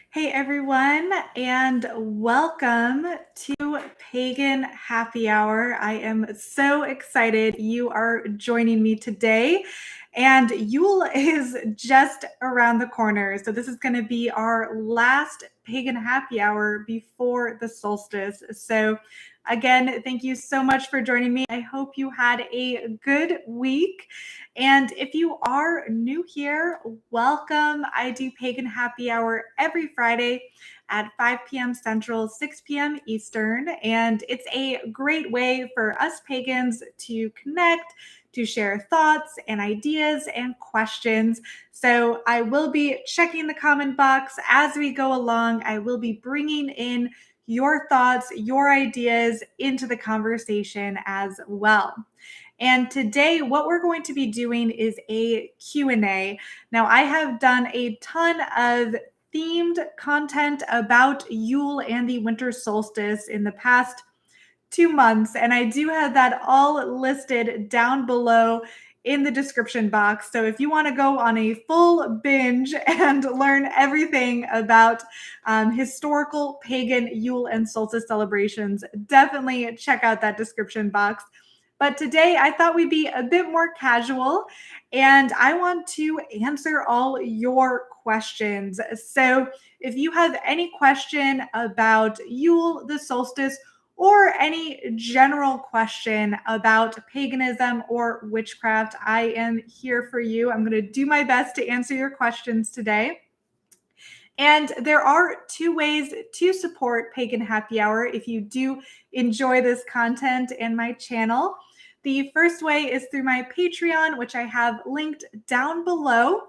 Hey everyone, and welcome to Pagan Happy Hour. I am so excited you are joining me today. And Yule is just around the corner. So, this is going to be our last Pagan Happy Hour before the solstice. So, again, thank you so much for joining me. I hope you had a good week. And if you are new here, welcome. I do Pagan Happy Hour every Friday at 5 p.m. Central, 6 p.m. Eastern. And it's a great way for us pagans to connect, to share thoughts and ideas and questions. So I will be checking the comment box as we go along. I will be bringing in your thoughts, your ideas into the conversation as well. And today what we're going to be doing is a Q&A. Now, I have done a ton of themed content about Yule and the winter solstice in the past 2 months, and I do have that all listed down below in the description box. So if you want to go on a full binge and learn everything about historical pagan Yule and solstice celebrations, definitely check out that description box. But today I thought we'd be a bit more casual and I want to answer all your questions. So if you have any question about Yule, the solstice, or any general question about paganism or witchcraft, I am here for you. I'm going to do my best to answer your questions today. And there are two ways to support Pagan Happy Hour if you do enjoy this content and my channel. The first way is through my Patreon, which I have linked down below.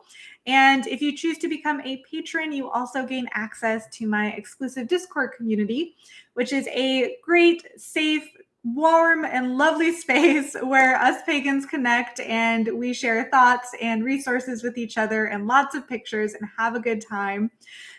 And if you choose to become a patron, you also gain access to my exclusive Discord community, which is a great, safe, warm, and lovely space where us pagans connect and we share thoughts and resources with each other and lots of pictures and have a good time.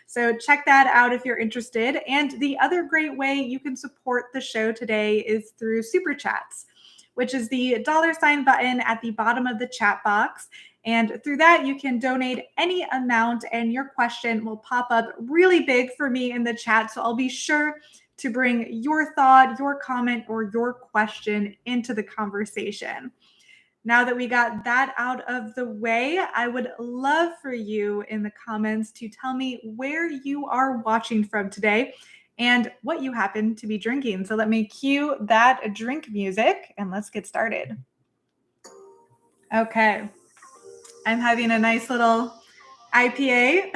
So check that out if you're interested. And the other great way you can support the show today is through Super Chats, which is the $ button at the bottom of the chat box. And through that, you can donate any amount and your question will pop up really big for me in the chat. So I'll be sure to bring your thought, your comment, or your question into the conversation. Now that we got that out of the way, I would love for you in the comments to tell me where you are watching from today and what you happen to be drinking. So let me cue that drink music and let's get started. Okay, I'm having a nice little IPA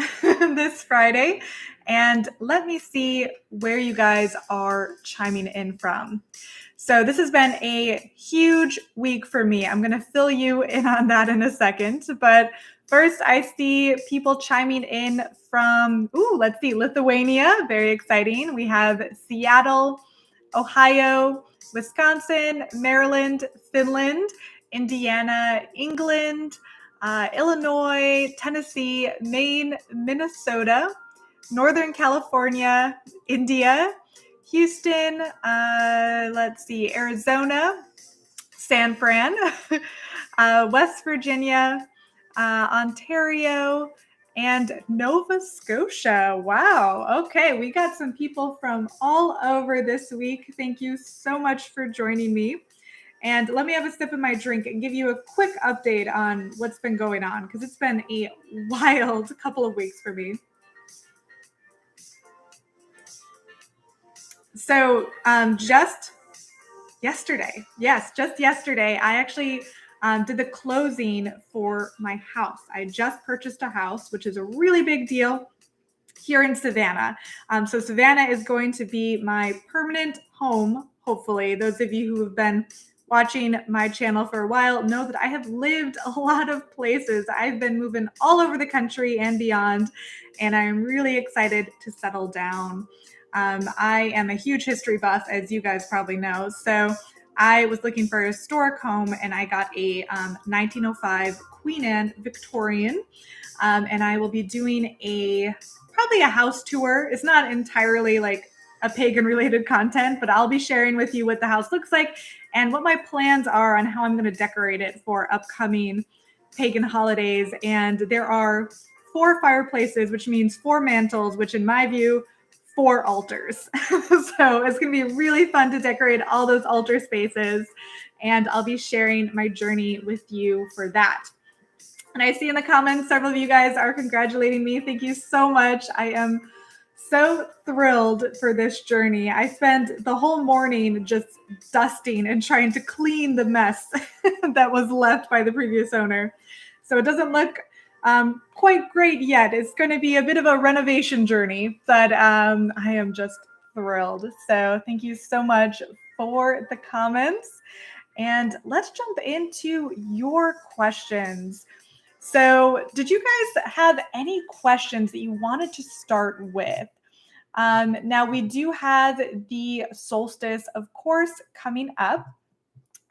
this Friday, and let me see where you guys are chiming in from. So this has been a huge week for me. I'm going to fill you in on that in a second, but first I see people chiming in from, let's see, Lithuania, very exciting. We have Seattle, Ohio, Wisconsin, Maryland, Finland, Indiana, England, Illinois, Tennessee, Maine, Minnesota, Northern California, India, Houston, let's see, Arizona, San Fran, West Virginia, Ontario, and Nova Scotia. Wow. Okay, we got some people from all over this week. Thank you so much for joining me. And let me have a sip of my drink and give you a quick update on what's been going on, because it's been a wild couple of weeks for me. So just yesterday, I actually did the closing for my house. I just purchased a house, which is a really big deal here in Savannah. So Savannah is going to be my permanent home, hopefully. Those of you who have been watching my channel for a while know that I have lived a lot of places. I've been moving all over the country and beyond, and I am really excited to settle down. I am a huge history buff, as you guys probably know. So I was looking for a historic home, and I got a 1905 Queen Anne Victorian, and I will be doing probably a house tour. It's not entirely like a pagan related content, but I'll be sharing with you what the house looks like and what my plans are on how I'm going to decorate it for upcoming pagan holidays. And there are 4 fireplaces, which means 4 mantles, which in my view, 4 altars. So it's going to be really fun to decorate all those altar spaces. And I'll be sharing my journey with you for that. And I see in the comments, several of you guys are congratulating me. Thank you so much. I am so thrilled for this journey. I spent the whole morning just dusting and trying to clean the mess that was left by the previous owner. So it doesn't look quite great yet. It's going to be a bit of a renovation journey, but I am just thrilled. So thank you so much for the comments. And let's jump into your questions. So did you guys have any questions that you wanted to start with? Now, we do have the solstice, of course, coming up.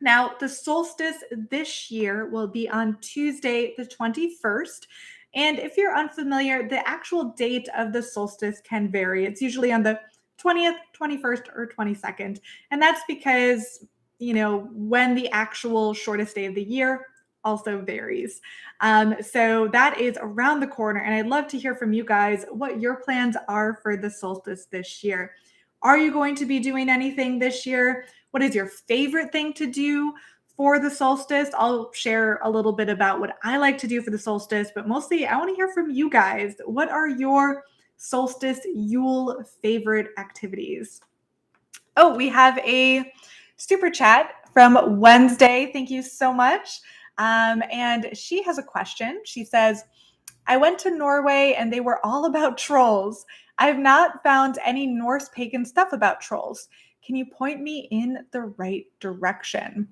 Now, the solstice this year will be on Tuesday, the 21st. And if you're unfamiliar, the actual date of the solstice can vary. It's usually on the 20th, 21st, or 22nd. And that's because, when the actual shortest day of the year also varies. So that is around the corner. And I'd love to hear from you guys what your plans are for the solstice this year. Are you going to be doing anything this year? What is your favorite thing to do for the solstice? I'll share a little bit about what I like to do for the solstice, but mostly I want to hear from you guys. What are your solstice Yule favorite activities? Oh, we have a super chat from Wednesday. Thank you so much. And she has a question. She says, I went to Norway and they were all about trolls. I have not found any Norse pagan stuff about trolls. Can you point me in the right direction?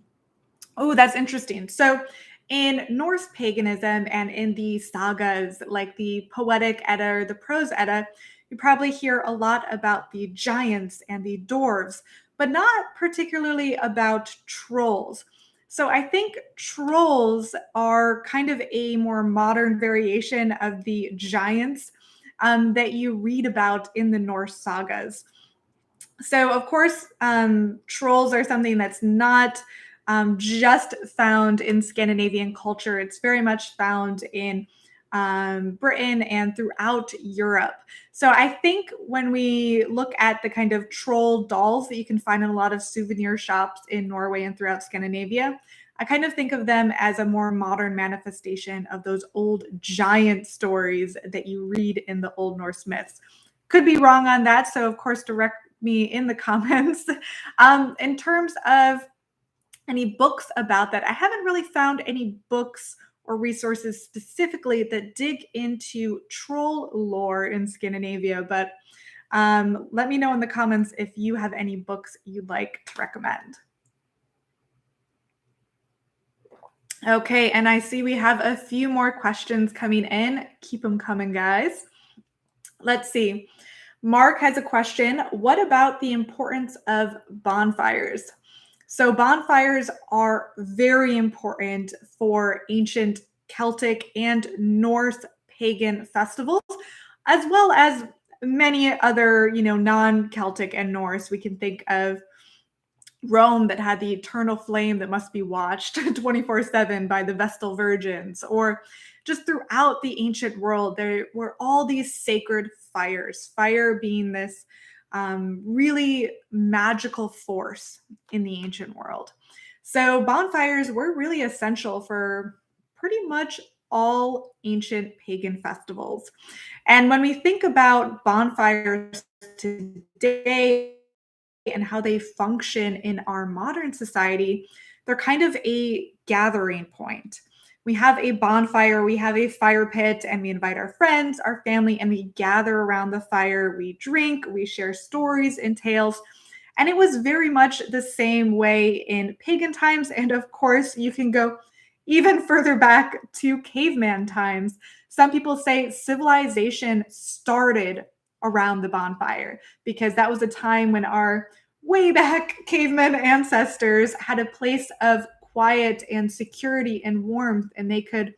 Oh, that's interesting. So in Norse paganism and in the sagas, like the Poetic Edda or the Prose Edda, you probably hear a lot about the giants and the dwarves, but not particularly about trolls. So I think trolls are kind of a more modern variation of the giants that you read about in the Norse sagas. So, of course, trolls are something that's not just found in Scandinavian culture. It's very much found in Britain and throughout Europe. So I think when we look at the kind of troll dolls that you can find in a lot of souvenir shops in Norway and throughout Scandinavia, I kind of think of them as a more modern manifestation of those old giant stories that you read in the Old Norse myths. Could be wrong on that. So, of course, direct me in the comments. In terms of any books about that, I haven't really found any books or resources specifically that dig into troll lore in Scandinavia, but let me know in the comments if you have any books you'd like to recommend. Okay, and I see we have a few more questions coming in. Keep them coming, guys. Let's see. Mark has a question. What about the importance of bonfires? So bonfires are very important for ancient Celtic and Norse pagan festivals, as well as many other, non-Celtic and Norse. We can think of Rome that had the eternal flame that must be watched 24/7 by the Vestal Virgins, or just throughout the ancient world, there were all these sacred fires, fire being this really magical force in the ancient world. So bonfires were really essential for pretty much all ancient pagan festivals. And when we think about bonfires today, and how they function in our modern society, they're kind of a gathering point. We have a bonfire, we have a fire pit, and we invite our friends, our family, and we gather around the fire. We drink, we share stories and tales. And it was very much the same way in pagan times. And of course, you can go even further back to caveman times. Some people say civilization started around the bonfire because that was a time when our way back caveman ancestors had a place of quiet and security and warmth, and they could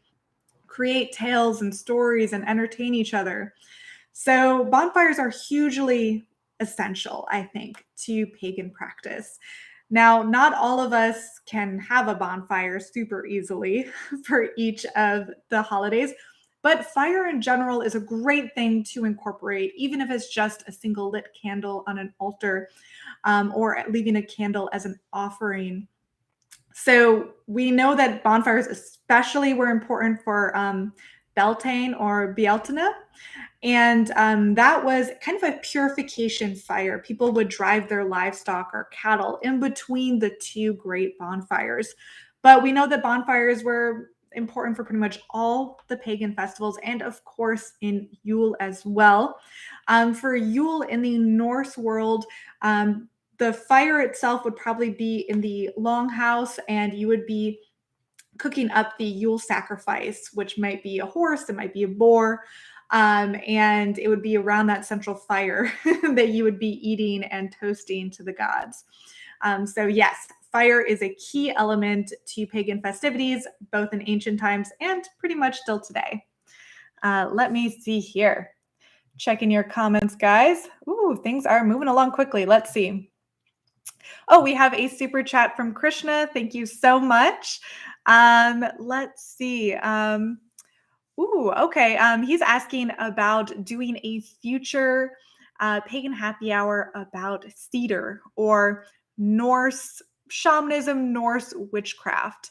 create tales and stories and entertain each other. So bonfires are hugely essential, I think, to pagan practice. Now, not all of us can have a bonfire super easily for each of the holidays. But fire in general is a great thing to incorporate, even if it's just a single lit candle on an altar, or leaving a candle as an offering. So we know that bonfires especially were important for Beltane or Bealtaine. And that was kind of a purification fire. People would drive their livestock or cattle in between the two great bonfires. But we know that bonfires were important for pretty much all the pagan festivals, and of course in Yule as well. For Yule in the Norse world, the fire itself would probably be in the longhouse, and you would be cooking up the Yule sacrifice, which might be a horse, it might be a boar, and it would be around that central fire that you would be eating and toasting to the gods. So, yes, fire is a key element to pagan festivities, both in ancient times and pretty much still today. Let me see here. Checking your comments, guys. Ooh, things are moving along quickly. Let's see. Oh, we have a super chat from Krishna. Thank you so much. Let's see. Okay. He's asking about doing a future pagan happy hour about cedar or Norse shamanism, Norse witchcraft.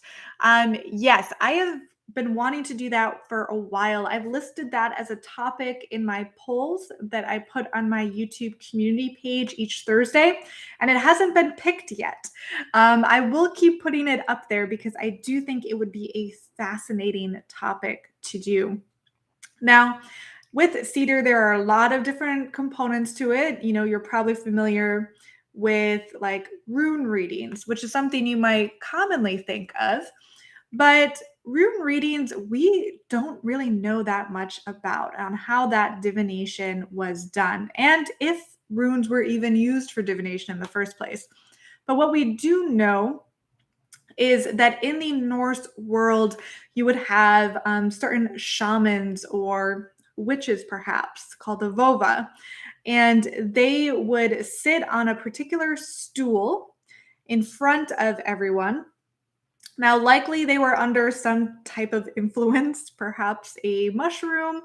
Yes, I have been wanting to do that for a while. I've listed that as a topic in my polls that I put on my YouTube community page each Thursday, and it hasn't been picked yet. I will keep putting it up there because I do think it would be a fascinating topic to do. Now, with cedar, there are a lot of different components to it. You know, you're probably familiar with like rune readings, which is something you might commonly think of. But rune readings, we don't really know that much about on how that divination was done and if runes were even used for divination in the first place. But what we do know is that in the Norse world, you would have certain shamans or witches, perhaps, called the Vova, and they would sit on a particular stool in front of everyone. Now, likely they were under some type of influence, perhaps a mushroom.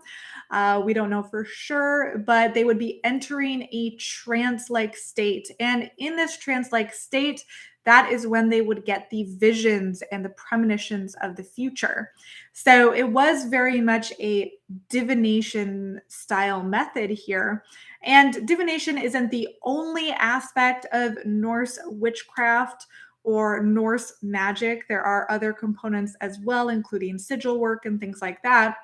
We don't know for sure, but they would be entering a trance like state. And in this trance like state, that is when they would get the visions and the premonitions of the future. So it was very much a divination style method here. And divination isn't the only aspect of Norse witchcraft or Norse magic. There are other components as well, including sigil work and things like that.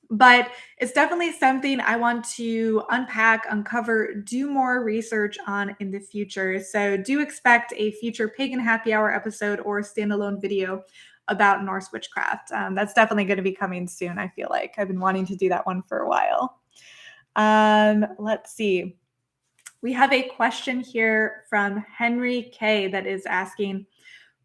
But it's definitely something I want to unpack, uncover, do more research on in the future. So do expect a future Pagan Happy Hour episode or standalone video about Norse witchcraft. That's definitely going to be coming soon, I feel like. I've been wanting to do that one for a while. Let's see. We have a question here from Henry K that is asking,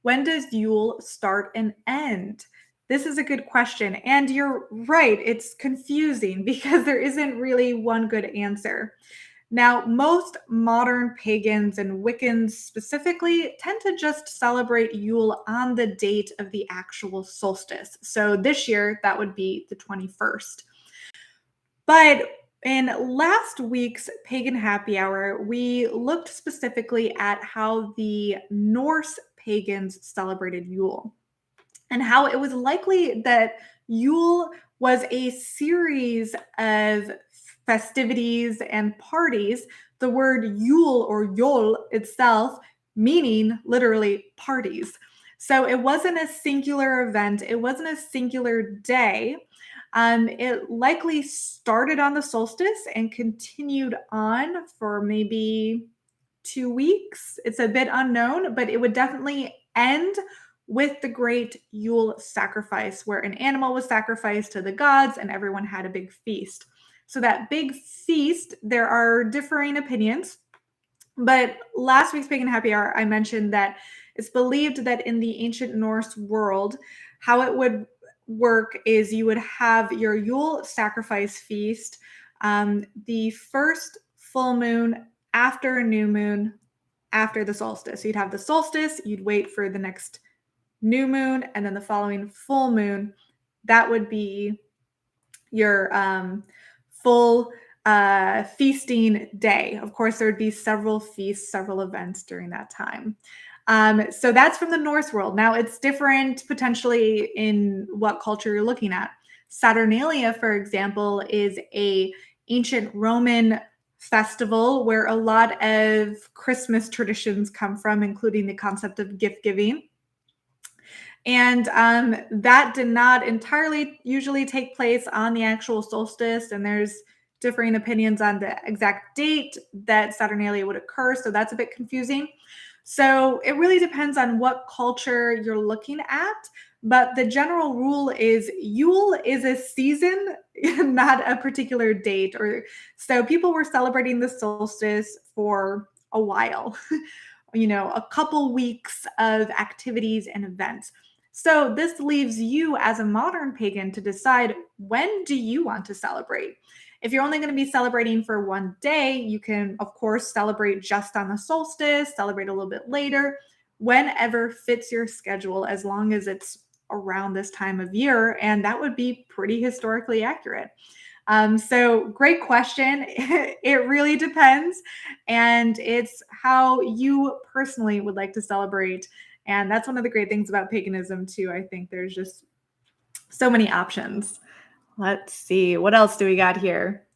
when does Yule start and end? This is a good question. And you're right, it's confusing because there isn't really one good answer. Now, most modern pagans and Wiccans specifically tend to just celebrate Yule on the date of the actual solstice. So this year, that would be the 21st. But in last week's Pagan Happy Hour, we looked specifically at how the Norse pagans celebrated Yule and how it was likely that Yule was a series of festivities and parties. The word Yule or Yol itself meaning literally parties. So it wasn't a singular event, it wasn't a singular day. It likely started on the solstice and continued on for maybe 2 weeks. It's a bit unknown, but it would definitely end with the great Yule sacrifice, where an animal was sacrificed to the gods and everyone had a big feast. So, that big feast, there are differing opinions. But last week's Pagan Happy Hour, I mentioned that it's believed that in the ancient Norse world, how it would work is you would have your Yule sacrifice feast, the first full moon after a new moon after the solstice. So you'd have the solstice, you'd wait for the next new moon, and then the following full moon. That would be your full feasting day. Of course, there would be several feasts, several events during that time. So that's from the Norse world. Now it's different potentially in what culture you're looking at. Saturnalia, for example, is a ancient Roman festival where a lot of Christmas traditions come from, including the concept of gift giving. And that did not entirely usually take place on the actual solstice. And there's differing opinions on the exact date that Saturnalia would occur. So that's a bit confusing. So it really depends on what culture you're looking at. But the general rule is Yule is a season, not a particular date. Or so people were celebrating the solstice for a while, a couple weeks of activities and events. So this leaves you as a modern pagan to decide, when do you want to celebrate? If you're only going to be celebrating for one day, you can, of course, celebrate just on the solstice, celebrate a little bit later, whenever fits your schedule, as long as it's around this time of year. And that would be pretty historically accurate. So great question. It really depends. And it's how you personally would like to celebrate. And that's one of the great things about paganism, too. I think there's just so many options. Let's see. What else do we got here?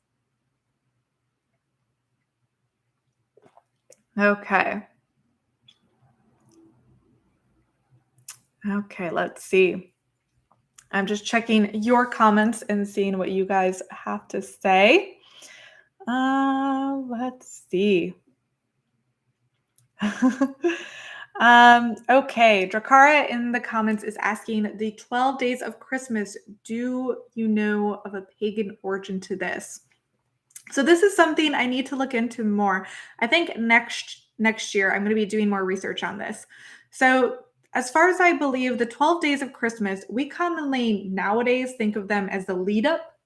Okay. Okay, let's see. I'm just checking your comments and seeing what you guys have to say. Let's see. Okay, Drakara in the comments is asking, the 12 days of Christmas, do you know of a pagan origin to this? So this is something I need to look into more. I think next year I'm going to be doing more research on this. So as far as I believe, the 12 days of Christmas, we commonly nowadays think of them as the lead up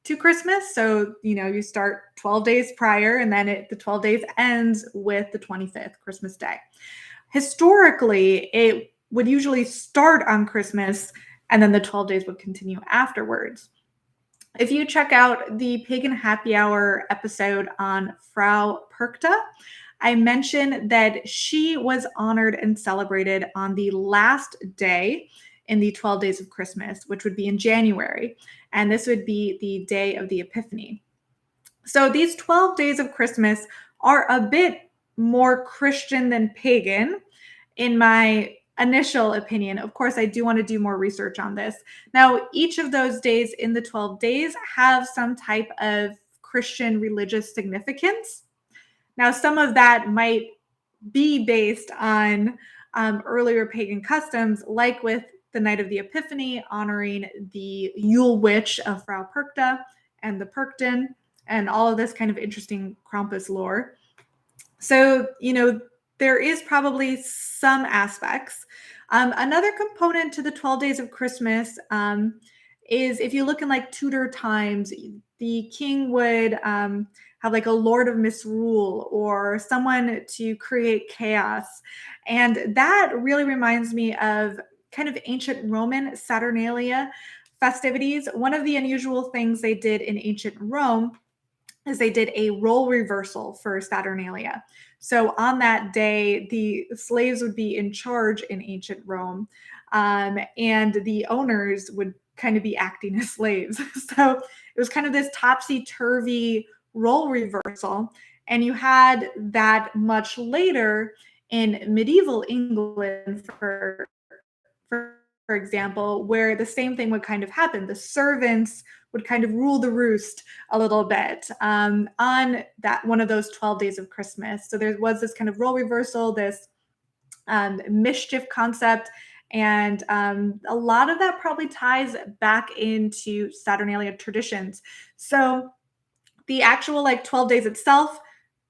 to Christmas. So, you start 12 days prior, and then the 12 days ends with the 25th, Christmas Day. Historically, it would usually start on Christmas, and then the 12 days would continue afterwards. If you check out the Pagan Happy Hour episode on Frau Perkta, I mentioned that she was honored and celebrated on the last day in the 12 days of Christmas, which would be in January. And this would be the day of the Epiphany. So these 12 days of Christmas are a bit more Christian than pagan, in my initial opinion. Of course, I do want to do more research on this. Now, each of those days in the 12 days have some type of Christian religious significance. Now, some of that might be based on earlier pagan customs, like with the Night of the Epiphany, honoring the Yule Witch of Frau Perkta and the Perkten, and all of this kind of interesting Krampus lore. So, there is probably some aspects. Another component to the 12 days of Christmas is, if you look in like Tudor times, the king would have like a lord of misrule or someone to create chaos. And that really reminds me of kind of ancient Roman Saturnalia festivities. One of the unusual things they did in ancient Rome is they did a role reversal for Saturnalia. So on that day, the slaves would be in charge in ancient Rome, and the owners would kind of be acting as slaves. So it was kind of this topsy-turvy role reversal. And you had that much later in medieval England, for example, where the same thing would kind of happen. The servants would kind of rule the roost a little bit on that one of those 12 days of Christmas. So there was this kind of role reversal, this mischief concept. And a lot of that probably ties back into Saturnalia traditions. So the actual 12 days itself,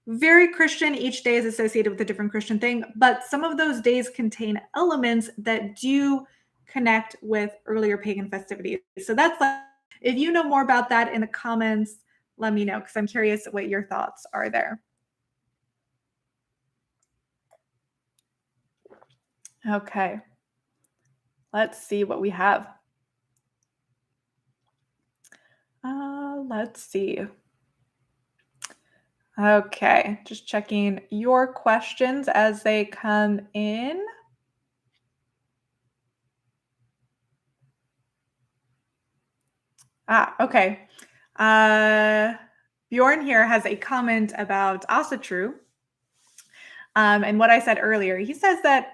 very Christian. Each day is associated with a different Christian thing, but some of those days contain elements that do connect with earlier pagan festivities. So that's if you know more about that in the comments, let me know, because I'm curious what your thoughts are there. Okay. Let's see what we have. Let's see. Okay, just checking your questions as they come in. Okay. Uh, Bjorn here has a comment about Asatru. And what I said earlier, he says that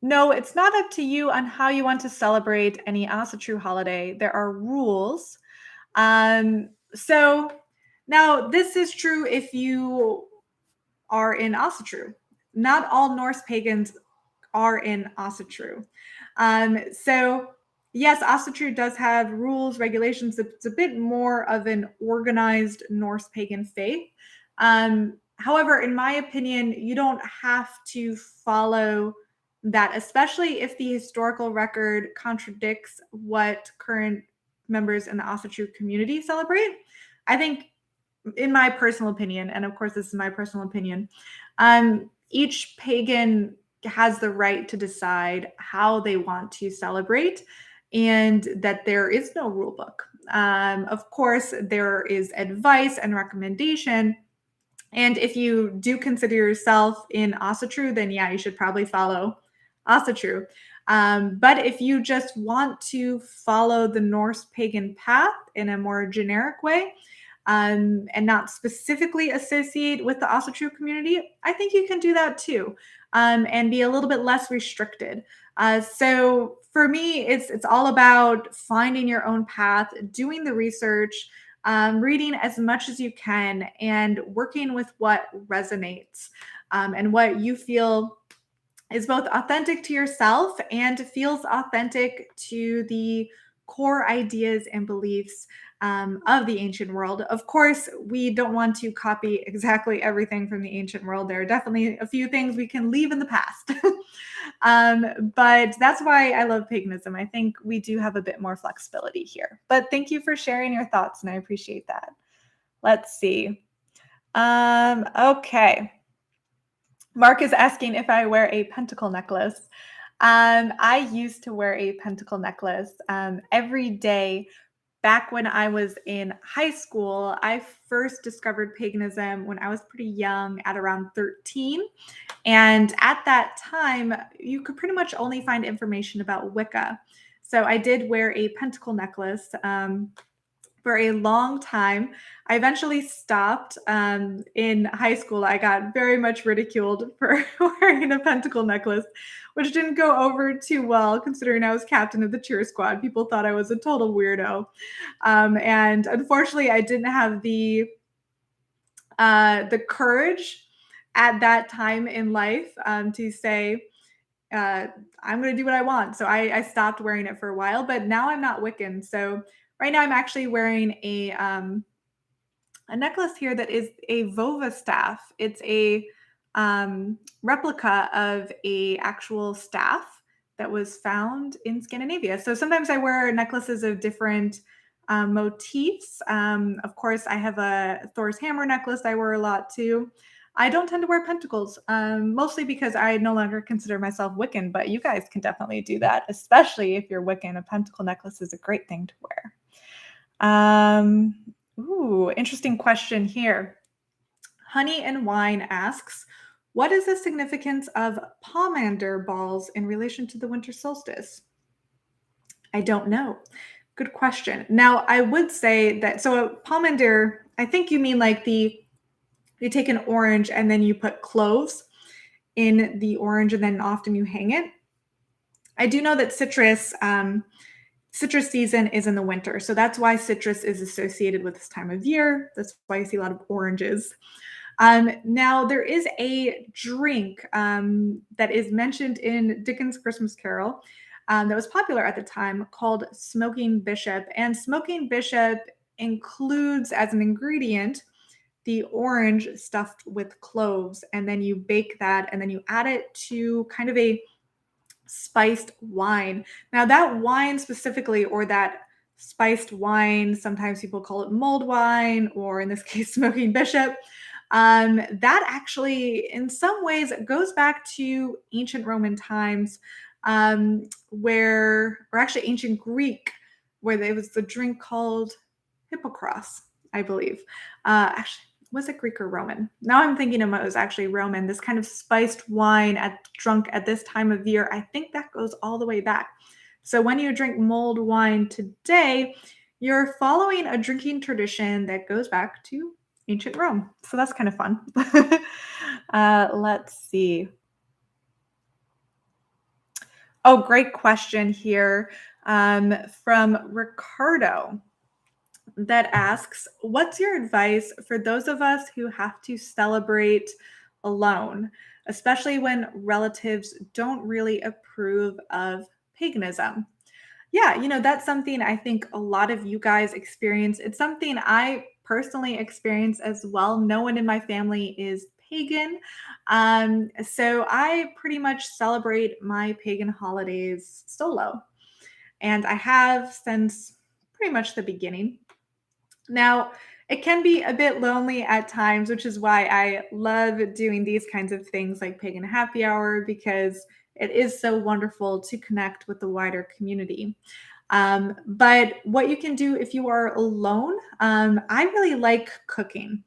no, it's not up to you on how you want to celebrate any Asatru holiday. There are rules. So now this is true if you are in Asatru. Not all Norse pagans are in Asatru. So yes, Asatru does have rules, regulations. It's a bit more of an organized Norse pagan faith. However, in my opinion, you don't have to follow that, especially if the historical record contradicts what current members in the Asatru community celebrate. I think, in my personal opinion, and of course, this is my personal opinion, each pagan has the right to decide how they want to celebrate, and that there is no rule book. Of course, there is advice and recommendation. And if you do consider yourself in Asatru, then yeah, you should probably follow Asatru. But if you just want to follow the Norse pagan path in a more generic way, and not specifically associate with the Asatru community, I think you can do that too, and be a little bit less restricted. So for me, it's all about finding your own path, doing the research, reading as much as you can, and working with what resonates, and what you feel is both authentic to yourself and feels authentic to the core ideas and beliefs of the ancient world. Of course, we don't want to copy exactly everything from the ancient world. There are definitely a few things we can leave in the past. But that's why I love paganism. I think we do have a bit more flexibility here. But thank you for sharing your thoughts, and I appreciate that. Let's see. Okay. Mark is asking if I wear a pentacle necklace. I used to wear a pentacle necklace every day back when I was in high school. I first discovered paganism when I was pretty young, at around 13. And at that time, you could pretty much only find information about Wicca. So I did wear a pentacle necklace for a long time. I eventually stopped in high school. I got very much ridiculed for wearing a pentacle necklace, which didn't go over too well considering I was captain of the cheer squad. People thought I was a total weirdo. And unfortunately, I didn't have the courage at that time in life to say, I'm going to do what I want. So I stopped wearing it for a while, but now I'm not Wiccan. So right now I'm actually wearing a necklace here that is a Vova staff. It's a replica of a actual staff that was found in Scandinavia. So sometimes I wear necklaces of different motifs. Of course, I have a Thor's hammer necklace I wear a lot too. I don't tend to wear pentacles, mostly because I no longer consider myself Wiccan, but you guys can definitely do that, especially if you're Wiccan. A pentacle necklace is a great thing to wear. Interesting question here. Honey and Wine asks, what is the significance of Pomander balls in relation to the winter solstice? I don't know. Good question. Now, I would say that, so a Pomander, I think you mean like you take an orange and then you put cloves in the orange and then often you hang it. I do know that citrus season is in the winter. So that's why citrus is associated with this time of year. That's why you see a lot of oranges. Now, there is a drink that is mentioned in Dickens' Christmas Carol that was popular at the time called Smoking Bishop. And Smoking Bishop includes as an ingredient the orange stuffed with cloves. And then you bake that and then you add it to kind of a spiced wine. Now, that wine specifically, or that spiced wine, sometimes people call it mulled wine, or in this case, Smoking Bishop. That actually, in some ways, goes back to ancient Roman times, or actually ancient Greek, where there was the drink called, Hippocras, I believe. Actually, was it Greek or Roman? Now I'm thinking it was actually Roman. This kind of spiced wine drunk at this time of year, I think that goes all the way back. So when you drink mulled wine today, you're following a drinking tradition that goes back to ancient Rome. So that's kind of fun. Let's see. Oh, great question here from Ricardo that asks, what's your advice for those of us who have to celebrate alone, especially when relatives don't really approve of paganism? Yeah, that's something I think a lot of you guys experience. It's something I personally experience as well. No one in my family is pagan. So I pretty much celebrate my pagan holidays solo. And I have since pretty much the beginning. Now, it can be a bit lonely at times, which is why I love doing these kinds of things like Pagan Happy Hour, because it is so wonderful to connect with the wider community. But what you can do if you are alone, I really like cooking.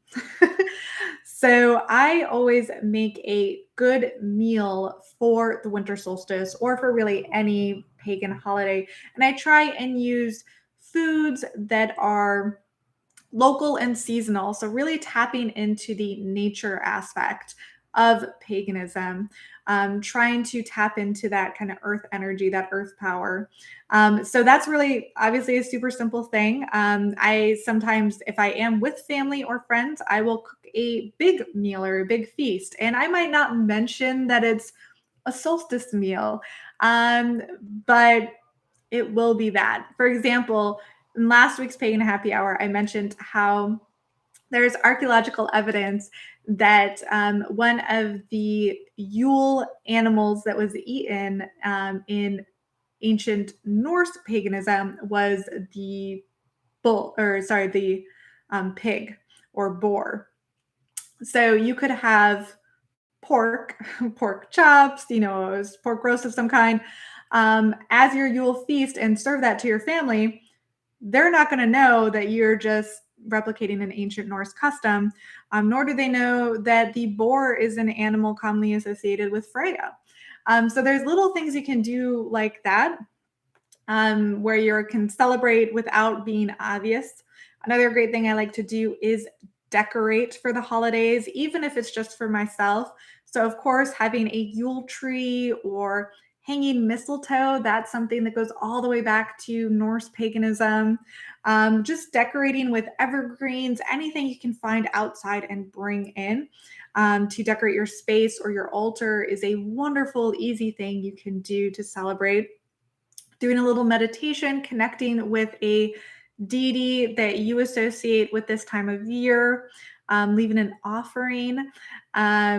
So I always make a good meal for the winter solstice or for really any pagan holiday. And I try and use foods that are local and seasonal. So, really tapping into the nature aspect of paganism, trying to tap into that kind of earth energy, that earth power. So, that's really obviously a super simple thing. I sometimes, if I am with family or friends, I will cook a big meal or a big feast. And I might not mention that it's a solstice meal, um, but it will be that. For example, in last week's Pagan Happy Hour, I mentioned how there's archaeological evidence that one of the Yule animals that was eaten in ancient Norse paganism was the the pig or boar. So you could have pork, pork chops, pork roast of some kind, as your Yule feast and serve that to your family. They're not going to know that you're just replicating an ancient Norse custom, nor do they know that the boar is an animal commonly associated with Freya. So there's little things you can do like that, where you can celebrate without being obvious. Another great thing I like to do is decorate for the holidays, even if it's just for myself. So, of course, having a Yule tree or hanging mistletoe, that's something that goes all the way back to Norse paganism. Just decorating with evergreens, anything you can find outside and bring in to decorate your space or your altar is a wonderful, easy thing you can do to celebrate. Doing a little meditation, connecting with a deity that you associate with this time of year, leaving an offering.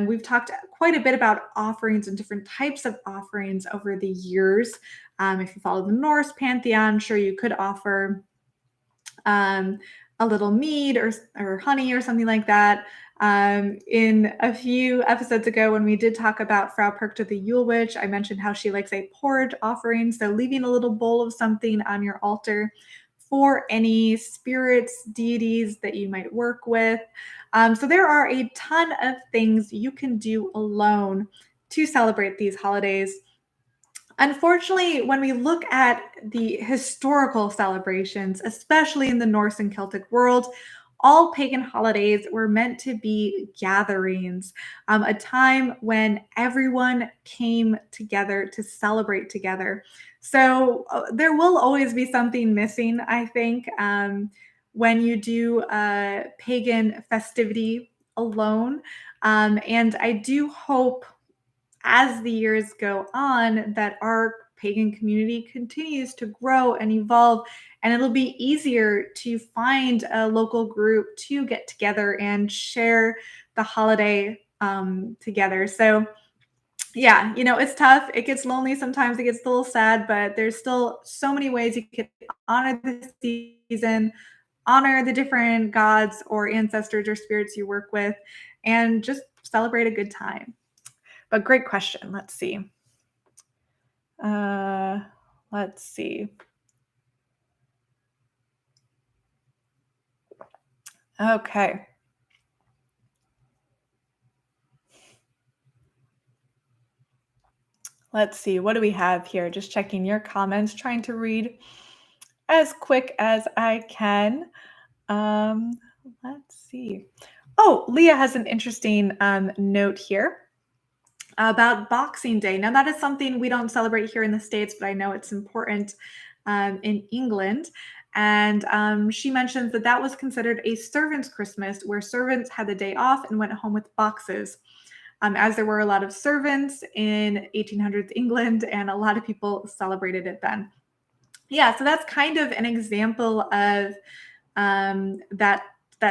We've talked quite a bit about offerings and different types of offerings over the years. If you follow the Norse pantheon, sure, you could offer a little mead or honey or something like that. In a few episodes ago, when we did talk about Frau Perkta the Yule Witch, I mentioned how she likes a porridge offering. So leaving a little bowl of something on your altar for any spirits, deities that you might work with. So there are a ton of things you can do alone to celebrate these holidays. Unfortunately, when we look at the historical celebrations, especially in the Norse and Celtic world, all pagan holidays were meant to be gatherings, a time when everyone came together to celebrate together. So there will always be something missing, I think, when you do a pagan festivity alone. And I do hope as the years go on that our pagan community continues to grow and evolve, and it'll be easier to find a local group to get together and share the holiday together. So yeah, it's tough. It gets lonely sometimes. It gets a little sad, but there's still so many ways you can honor the season, honor the different gods or ancestors or spirits you work with, and just celebrate a good time. But great question. Let's see. Uh, let's see. Okay. Let's see. What do we have here? Just checking your comments, trying to read as quick as I can. Um, let's see. Oh, Leah has an interesting note here about Boxing Day. Now, that is something we don't celebrate here in the States, but I know it's important in England. And she mentions that that was considered a servant's Christmas, where servants had the day off and went home with boxes. As there were a lot of servants in 1800s England, and a lot of people celebrated it then. Yeah, so that's kind of an example of that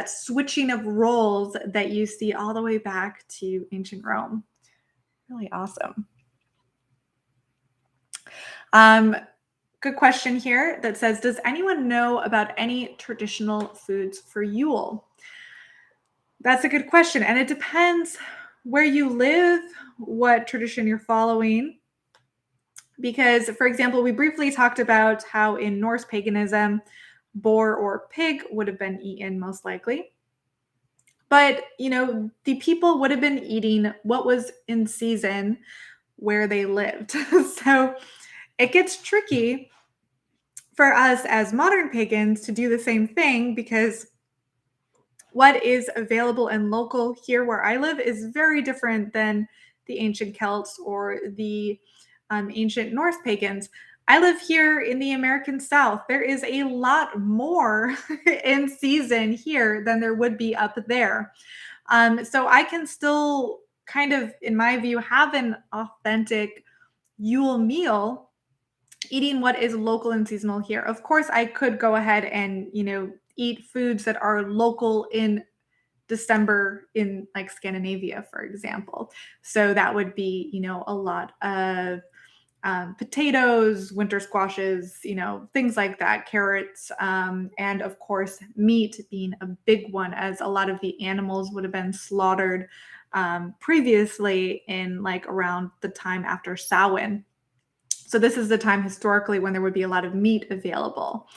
switching of roles that you see all the way back to ancient Rome. Really awesome. Um, Good question here that says, does anyone know about any traditional foods for Yule? That's a good question. And it depends where you live, what tradition you're following. Because, for example, we briefly talked about how in Norse paganism, boar or pig would have been eaten most likely. But, the people would have been eating what was in season where they lived. So it gets tricky for us as modern pagans to do the same thing because what is available and local here where I live is very different than the ancient Celts or the ancient Norse pagans. I live here in the American South. There is a lot more in season here than there would be up there. So I can still kind of, in my view, have an authentic Yule meal eating what is local and seasonal here. Of course, I could go ahead and, eat foods that are local in December in like Scandinavia, for example. So that would be, a lot of potatoes, winter squashes, things like that, carrots, and of course, meat being a big one, as a lot of the animals would have been slaughtered previously in like around the time after Samhain. So this is the time historically when there would be a lot of meat available.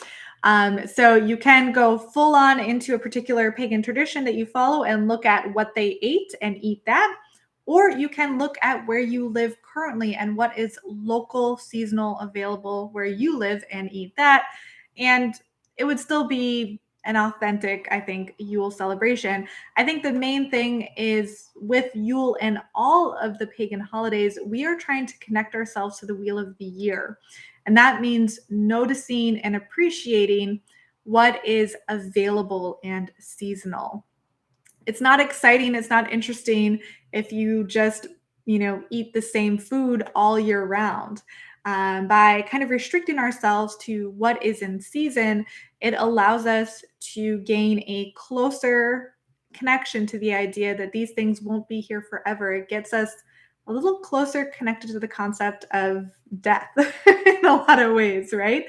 So you can go full on into a particular pagan tradition that you follow and look at what they ate and eat that. Or you can look at where you live currently and what is local, seasonal, available where you live and eat that. And it would still be an authentic, I think, Yule celebration. I think the main thing is with Yule and all of the pagan holidays, we are trying to connect ourselves to the wheel of the year. And that means noticing and appreciating what is available and seasonal. It's not exciting, it's not interesting if you just, eat the same food all year round. By kind of restricting ourselves to what is in season, it allows us to gain a closer connection to the idea that these things won't be here forever. It gets us a little closer connected to the concept of death in a lot of ways, right?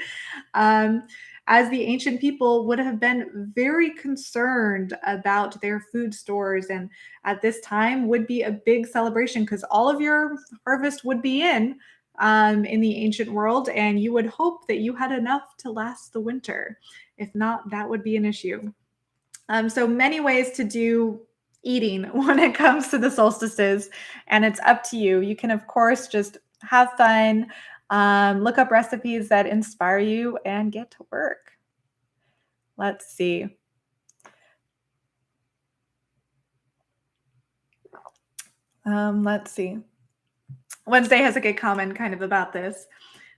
Um, as the ancient people would have been very concerned about their food stores, and at this time would be a big celebration because all of your harvest would be in the ancient world, and you would hope that you had enough to last the winter. If not, that would be an issue. So many ways to do eating when it comes to the solstices, and it's up to you. You can, of course, just have fun, look up recipes that inspire you, and get to work. Let's see. Let's see. Wednesday has a good comment kind of about this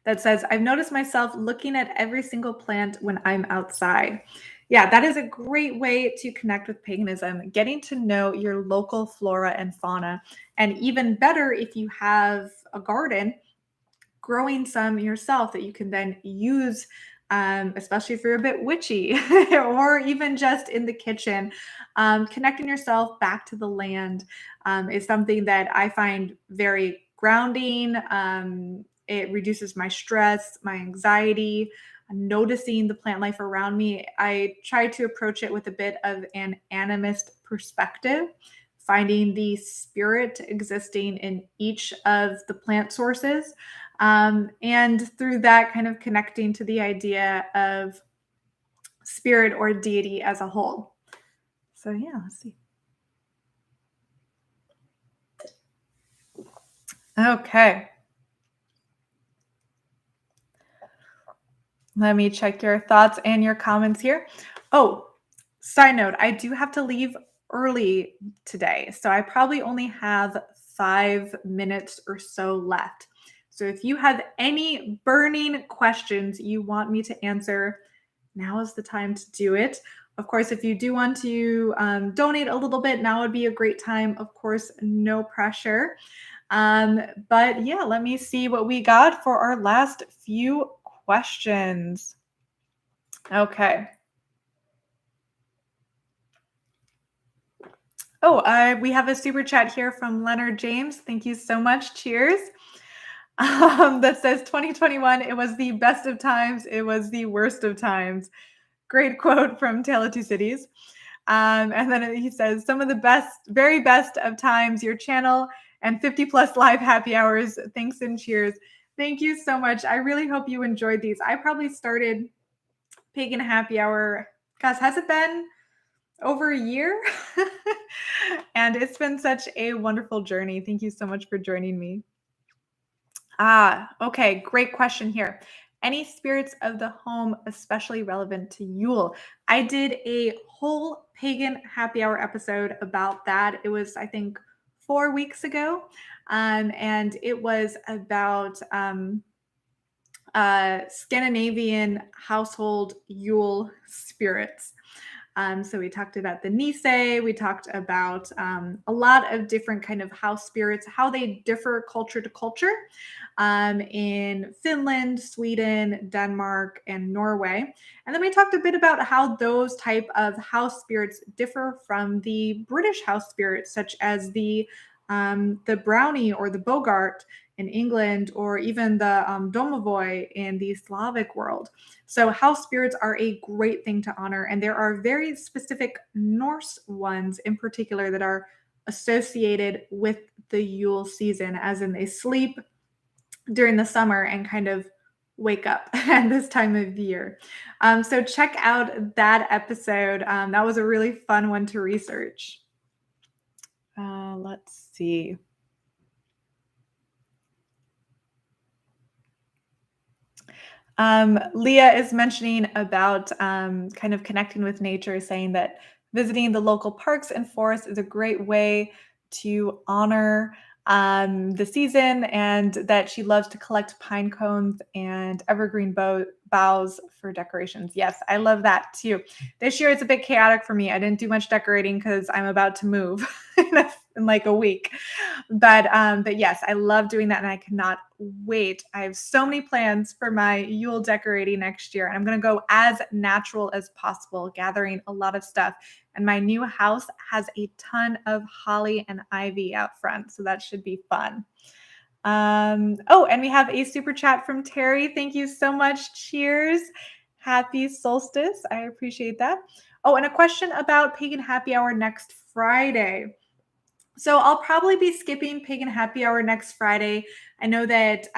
that says, I've noticed myself looking at every single plant when I'm outside. Yeah, that is a great way to connect with paganism, getting to know your local flora and fauna. And even better, if you have a garden, growing some yourself that you can then use, especially if you're a bit witchy or even just in the kitchen. Connecting yourself back to the land is something that I find very grounding. It reduces my stress, my anxiety, noticing the plant life around me. I try to approach it with a bit of an animist perspective, finding the spirit existing in each of the plant sources. And through that, kind of connecting to the idea of spirit or deity as a whole. So yeah, let's see. Okay. Let me check your thoughts and your comments here. Oh, side note, I do have to leave early today. So I probably only have 5 minutes or so left. So if you have any burning questions you want me to answer, now is the time to do it. Of course, if you do want to donate a little bit, now would be a great time. Of course, no pressure. But yeah, let me see what we got for our last few questions. Okay. Oh, we have a super chat here from Leonard James. Thank you so much. Cheers. That says 2021, it was the best of times. It was the worst of times. Great quote from Tale of Two Cities. And then he says, some of the best, very best of times, your channel and 50 plus live happy hours. Thanks and cheers. Thank you so much. I really hope you enjoyed these. I probably started Pagan Happy Hour. Gosh, has it been over a year? And it's been such a wonderful journey. Thank you so much for joining me. Okay, great question here. Any spirits of the home especially relevant to Yule? I did a whole Pagan Happy Hour episode about that. It was, I think, 4 weeks ago. And it was about Scandinavian household Yule spirits. So we talked about the Nisei, we talked about a lot of different kind of house spirits, how they differ culture to culture in Finland, Sweden, Denmark, and Norway. And then we talked a bit about how those type of house spirits differ from the British house spirits, such as the brownie or the bogart in England, or even the domovoi in the Slavic world. So house spirits are a great thing to honor. And there are very specific Norse ones in particular that are associated with the Yule season, as in they sleep during the summer and kind of wake up at this time of year. So check out that episode. That was a really fun one to research. Let's see. Leah is mentioning about kind of connecting with nature, saying that visiting the local parks and forests is a great way to honor the season, and that she loves to collect pine cones and evergreen boughs for decorations. Yes, I love that too. This year it's a bit chaotic for me. I didn't do much decorating because I'm about to move in like a week. But yes, I love doing that, and I cannot wait. I have so many plans for my Yule decorating next year, and I'm going to go as natural as possible, gathering a lot of stuff. And my new house has a ton of holly and ivy out front, so that should be fun. Oh, and we have a super chat from Terry. Thank you so much. Cheers. Happy solstice. I appreciate that. Oh, and a question about Pagan Happy Hour next Friday. So I'll probably be skipping Pagan Happy Hour next Friday. I know that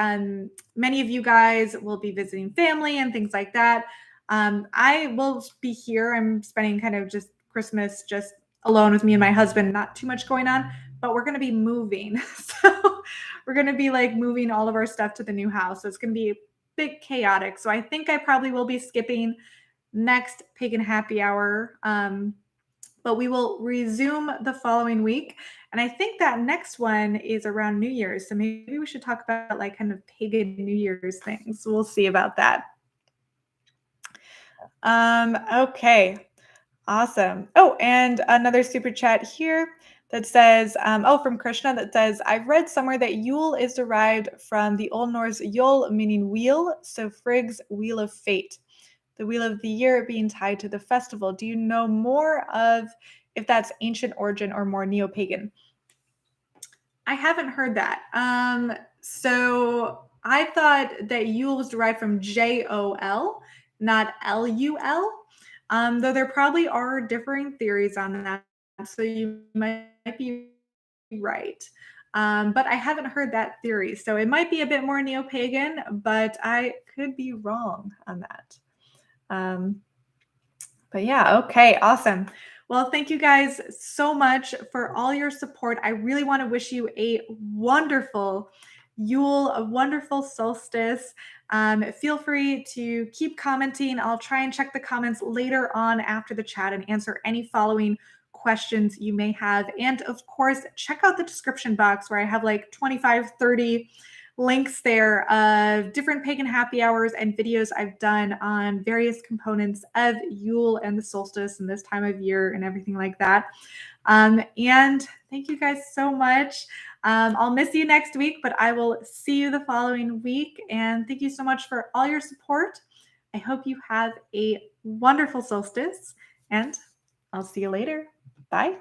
many of you guys will be visiting family and things like that. I will be here. I'm spending kind of just Christmas just alone with me and my husband, not too much going on, but we're going to be moving. So we're going to be like moving all of our stuff to the new house. So it's going to be a bit chaotic. So I think I probably will be skipping next Pagan Happy Hour. But we will resume the following week. And I think that next one is around New Year's. So maybe we should talk about like kind of pagan New Year's things. So we'll see about that. Okay. Awesome. Oh, and another super chat here that says, from Krishna, that says, I've read somewhere that Yule is derived from the Old Norse Yule, meaning wheel. So Frigg's Wheel of Fate, the wheel of the year being tied to the festival. Do you know more of if that's ancient origin or more neo-pagan? I haven't heard that. So I thought that Yule was derived from Jol, not Lul. Though there probably are differing theories on that. So you might be right. But I haven't heard that theory. So it might be a bit more neo-pagan, but I could be wrong on that. But yeah, okay, awesome. Well, thank you guys so much for all your support. I really want to wish you a wonderful Yule, a wonderful solstice. Feel free to keep commenting. I'll try and check the comments later on after the chat and answer any following questions you may have. And of course, check out the description box where I have like 25, 30 links there of different pagan happy hours and videos I've done on various components of Yule and the solstice and this time of year and everything like that. And thank you guys so much. I'll miss you next week, but I will see you the following week. And thank you so much for all your support. I hope you have a wonderful solstice, and I'll see you later. Bye.